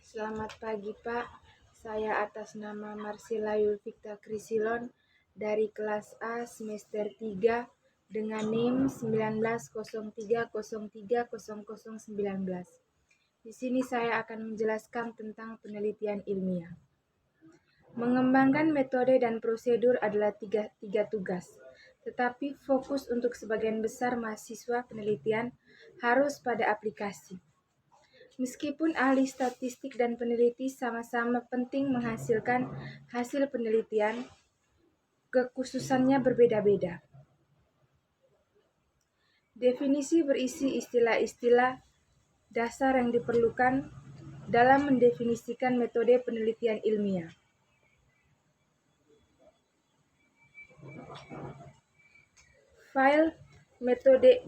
Selamat pagi Pak, saya atas nama Marsila Yulfikta Krisilon dari kelas A semester 3 dengan NIM 1903030019. Di sini saya akan menjelaskan tentang penelitian ilmiah. Mengembangkan metode dan prosedur adalah tiga tugas, tetapi fokus untuk sebagian besar mahasiswa penelitian harus pada aplikasi. Meskipun ahli statistik dan peneliti sama-sama penting menghasilkan hasil penelitian, kekhususannya berbeda-beda. Definisi berisi istilah-istilah dasar yang diperlukan dalam mendefinisikan metode penelitian ilmiah. File metode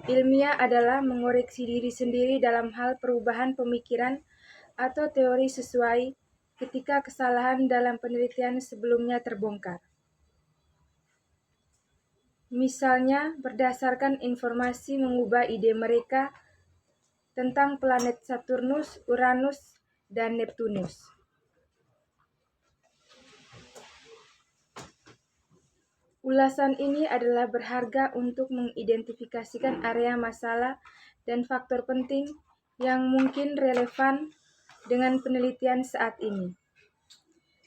ilmiah adalah mengoreksi diri sendiri dalam hal perubahan pemikiran atau teori sesuai ketika kesalahan dalam penelitian sebelumnya terbongkar. Misalnya, berdasarkan informasi mengubah ide mereka tentang planet Saturnus, Uranus, dan Neptunus. Ulasan ini adalah berharga untuk mengidentifikasikan area masalah dan faktor penting yang mungkin relevan dengan penelitian saat ini.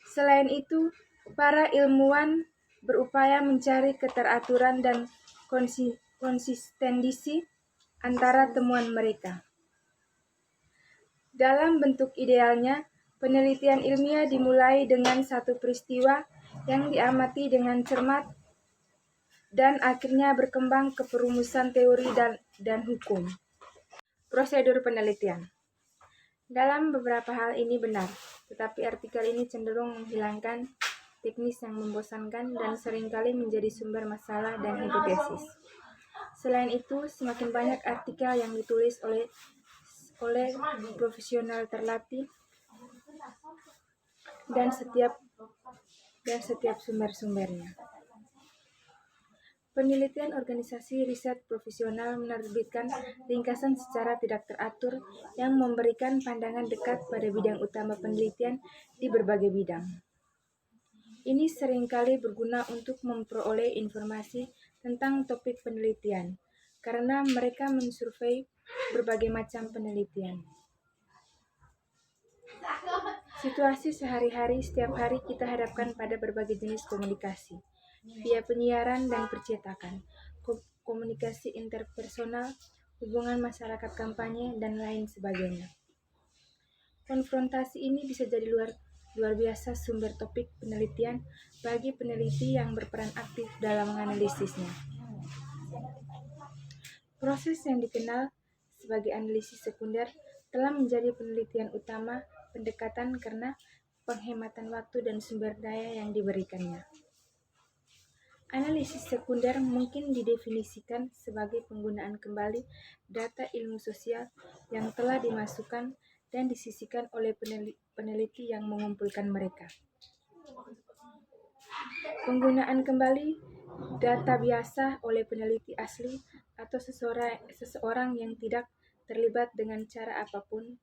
Selain itu, para ilmuwan berupaya mencari keteraturan dan konsistensi antara temuan mereka. Dalam bentuk idealnya, penelitian ilmiah dimulai dengan satu peristiwa yang diamati dengan cermat dan akhirnya berkembang ke perumusan teori dan hukum. Prosedur penelitian. Dalam beberapa hal ini benar, tetapi artikel ini cenderung menghilangkan teknis yang membosankan dan seringkali menjadi sumber masalah dan hipotesis. Selain itu, semakin banyak artikel yang ditulis oleh profesional terlatih dan setiap sumber-sumbernya. Penelitian organisasi riset profesional menerbitkan ringkasan secara tidak teratur yang memberikan pandangan dekat pada bidang utama penelitian di berbagai bidang. Ini seringkali berguna untuk memperoleh informasi tentang topik penelitian, karena mereka mensurvei berbagai macam penelitian. Situasi sehari-hari, setiap hari kita hadapkan pada berbagai jenis komunikasi, via penyiaran dan percetakan, komunikasi interpersonal, hubungan masyarakat kampanye, dan lain sebagainya. Konfrontasi ini bisa jadi luar biasa sumber topik penelitian bagi peneliti yang berperan aktif dalam menganalisisnya. Proses yang dikenal sebagai analisis sekunder telah menjadi penelitian utama pendekatan karena penghematan waktu dan sumber daya yang diberikannya. Analisis sekunder mungkin didefinisikan sebagai penggunaan kembali data ilmu sosial yang telah dimasukkan dan disisihkan oleh peneliti yang mengumpulkan mereka. Penggunaan kembali data biasa oleh peneliti asli atau seseorang yang tidak terlibat dengan cara apapun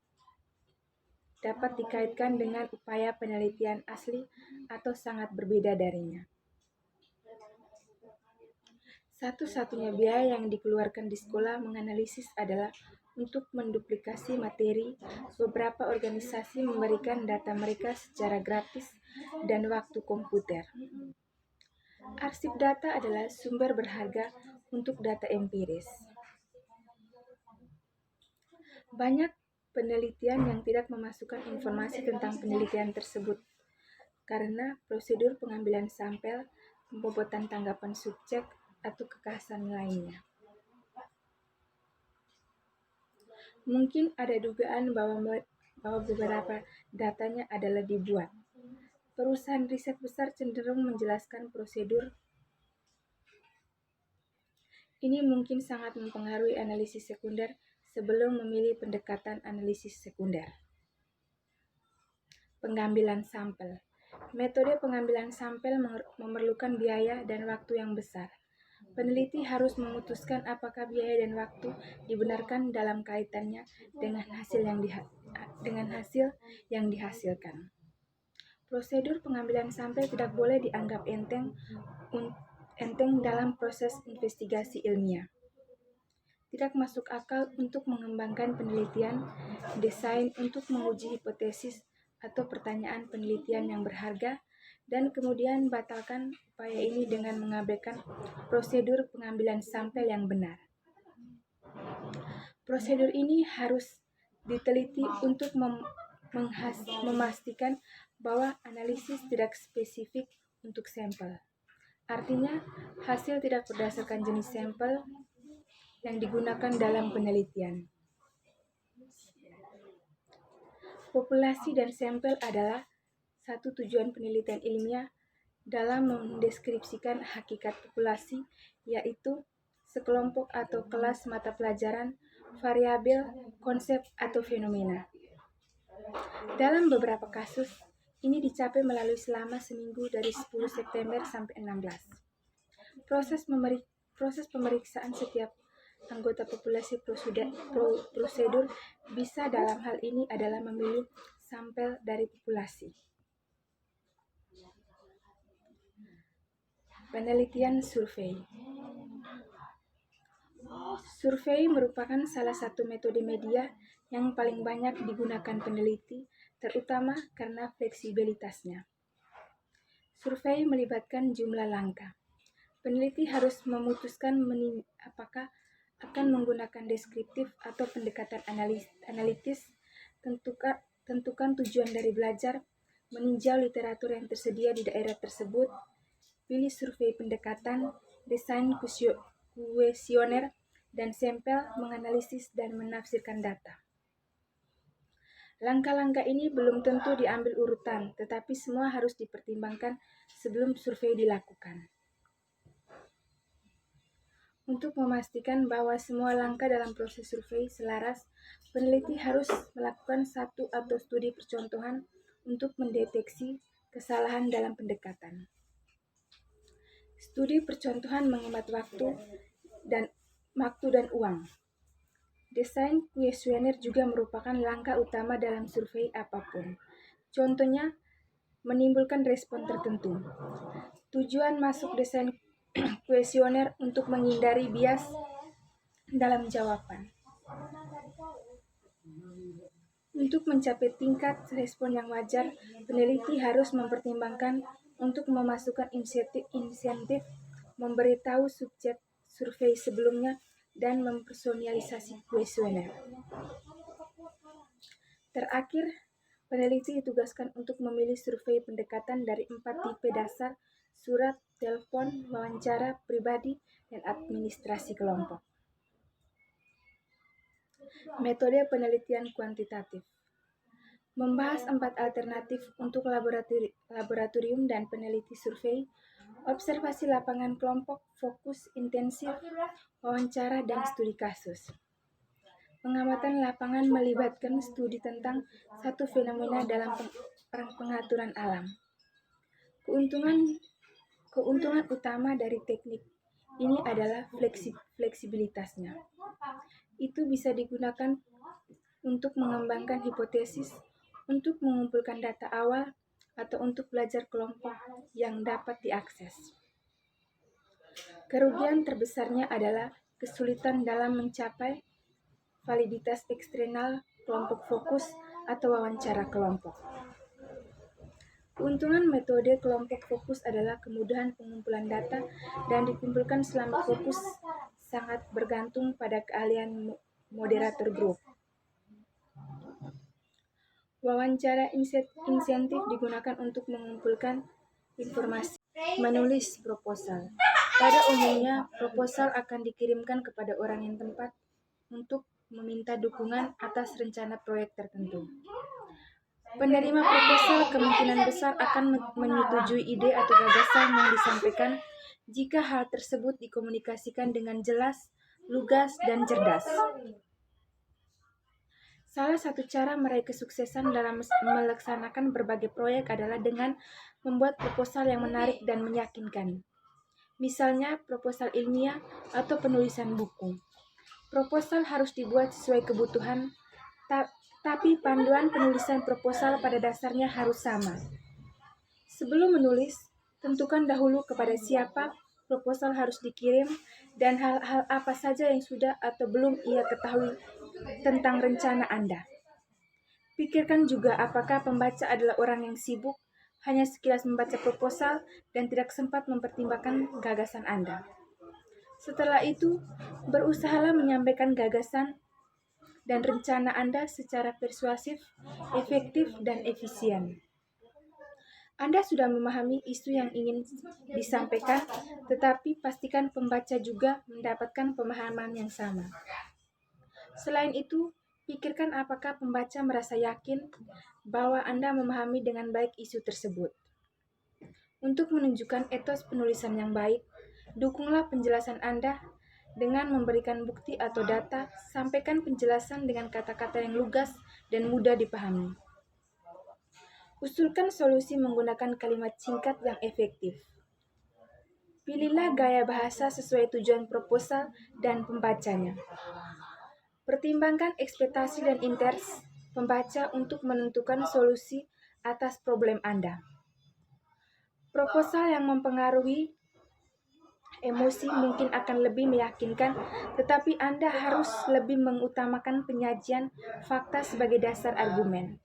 dapat dikaitkan dengan upaya penelitian asli atau sangat berbeda darinya. Satu-satunya biaya yang dikeluarkan di sekolah menganalisis adalah untuk menduplikasi materi. Beberapa organisasi memberikan data mereka secara gratis dan waktu komputer. Arsip data adalah sumber berharga untuk data empiris. Banyak penelitian yang tidak memasukkan informasi tentang penelitian tersebut karena prosedur pengambilan sampel, pembobotan tanggapan subjek, atau kekhasan lainnya. Mungkin ada dugaan bahwa beberapa datanya adalah dibuat. Perusahaan riset besar cenderung menjelaskan prosedur. Ini mungkin sangat mempengaruhi analisis sekunder sebelum memilih pendekatan analisis sekunder. Pengambilan sampel. Metode pengambilan sampel memerlukan biaya dan waktu yang besar. Peneliti harus memutuskan apakah biaya dan waktu dibenarkan dalam kaitannya dengan hasil yang hasil yang dihasilkan. Prosedur pengambilan sampel tidak boleh dianggap enteng dalam proses investigasi ilmiah. Tidak masuk akal untuk mengembangkan penelitian, desain untuk menguji hipotesis atau pertanyaan penelitian yang berharga, dan kemudian batalkan upaya ini dengan mengabaikan prosedur pengambilan sampel yang benar. Prosedur ini harus diteliti untuk memastikan bahwa analisis tidak spesifik untuk sampel. Artinya, hasil tidak berdasarkan jenis sampel yang digunakan dalam penelitian. Populasi dan sampel adalah satu tujuan penelitian ilmiah dalam mendeskripsikan hakikat populasi, yaitu sekelompok atau kelas mata pelajaran, variabel, konsep, atau fenomena. Dalam beberapa kasus, ini dicapai melalui selama seminggu dari 10 September sampai 16. Proses pemeriksaan setiap anggota populasi prosedur bisa dalam hal ini adalah memilih sampel dari populasi. Penelitian survei. Survei merupakan salah satu metode media yang paling banyak digunakan peneliti, terutama karena fleksibilitasnya. Survei melibatkan jumlah langkah. Peneliti harus memutuskan apakah akan menggunakan deskriptif atau pendekatan analitis, tentukan tujuan dari belajar, meninjau literatur yang tersedia di daerah tersebut, pilih survei pendekatan, desain kuesioner, dan sampel, menganalisis dan menafsirkan data. Langkah-langkah ini belum tentu diambil urutan, tetapi semua harus dipertimbangkan sebelum survei dilakukan. Untuk memastikan bahwa semua langkah dalam proses survei selaras, peneliti harus melakukan satu atau studi percontohan untuk mendeteksi kesalahan dalam pendekatan. Studi percontohan menghemat waktu dan uang. Desain kuesioner juga merupakan langkah utama dalam survei apapun. Contohnya, menimbulkan respon tertentu. Tujuan masuk desain kuesioner untuk menghindari bias dalam jawaban. Untuk mencapai tingkat respon yang wajar, peneliti harus mempertimbangkan untuk memasukkan insentif, memberitahu subjek survei sebelumnya, dan mempersonalisasi kuesioner. Terakhir, peneliti ditugaskan untuk memilih survei pendekatan dari 4 tipe dasar: surat, telepon, wawancara, pribadi, dan administrasi kelompok. Metode penelitian kuantitatif. Membahas 4 alternatif untuk laboratorium dan peneliti survei, observasi lapangan kelompok, fokus intensif, wawancara, dan studi kasus. Pengamatan lapangan melibatkan studi tentang satu fenomena dalam pengaturan alam. Keuntungan utama dari teknik ini adalah fleksibilitasnya. Itu bisa digunakan untuk mengembangkan hipotesis, untuk mengumpulkan data awal, atau untuk belajar kelompok yang dapat diakses. Kerugian terbesarnya adalah kesulitan dalam mencapai validitas eksternal kelompok fokus atau wawancara kelompok. Keuntungan metode kelompok fokus adalah kemudahan pengumpulan data dan dikumpulkan selama fokus sangat bergantung pada keahlian moderator grup. Wawancara insentif digunakan untuk mengumpulkan informasi. Menulis proposal. Pada umumnya, proposal akan dikirimkan kepada orang yang tepat untuk meminta dukungan atas rencana proyek tertentu. Penerima proposal kemungkinan besar akan menyetujui ide atau gagasan yang disampaikan jika hal tersebut dikomunikasikan dengan jelas, lugas, dan cerdas. Salah satu cara meraih kesuksesan dalam melaksanakan berbagai proyek adalah dengan membuat proposal yang menarik dan meyakinkan. Misalnya, proposal ilmiah atau penulisan buku. Proposal harus dibuat sesuai kebutuhan, tapi panduan penulisan proposal pada dasarnya harus sama. Sebelum menulis, tentukan dahulu kepada siapa proposal harus dikirim dan hal-hal apa saja yang sudah atau belum ia ketahui tentang rencana Anda. Pikirkan juga apakah pembaca adalah orang yang sibuk, hanya sekilas membaca proposal dan tidak sempat mempertimbangkan gagasan Anda. Setelah itu, berusahalah menyampaikan gagasan dan rencana Anda secara persuasif, efektif, dan efisien. Anda sudah memahami isu yang ingin disampaikan, tetapi pastikan pembaca juga mendapatkan pemahaman yang sama. Selain itu, pikirkan apakah pembaca merasa yakin bahwa Anda memahami dengan baik isu tersebut. Untuk menunjukkan etos penulisan yang baik, dukunglah penjelasan Anda dengan memberikan bukti atau data. Sampaikan penjelasan dengan kata-kata yang lugas dan mudah dipahami. Usulkan solusi menggunakan kalimat singkat yang efektif. Pilihlah gaya bahasa sesuai tujuan proposal dan pembacanya. Pertimbangkan ekspektasi dan interest pembaca untuk menentukan solusi atas problem Anda. Proposal yang mempengaruhi emosi mungkin akan lebih meyakinkan, tetapi Anda harus lebih mengutamakan penyajian fakta sebagai dasar argumen.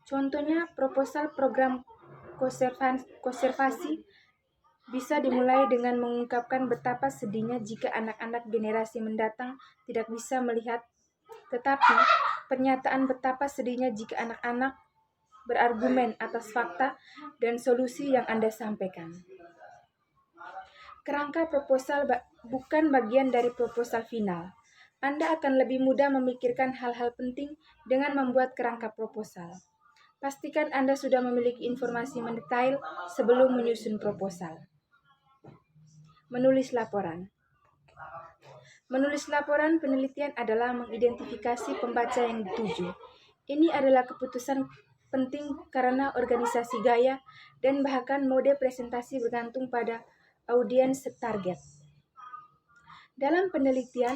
Contohnya, proposal program konservasi bisa dimulai dengan mengungkapkan betapa sedihnya jika anak-anak generasi mendatang tidak bisa melihat, tetapi pernyataan betapa sedihnya jika anak-anak berargumen atas fakta dan solusi yang Anda sampaikan. Kerangka proposal bukan bagian dari proposal final. Anda akan lebih mudah memikirkan hal-hal penting dengan membuat kerangka proposal. Pastikan Anda sudah memiliki informasi mendetail sebelum menyusun proposal. Menulis laporan. Menulis laporan penelitian adalah mengidentifikasi pembaca yang dituju. Ini adalah keputusan penting karena organisasi gaya dan bahkan mode presentasi bergantung pada audiens target. Dalam penelitian,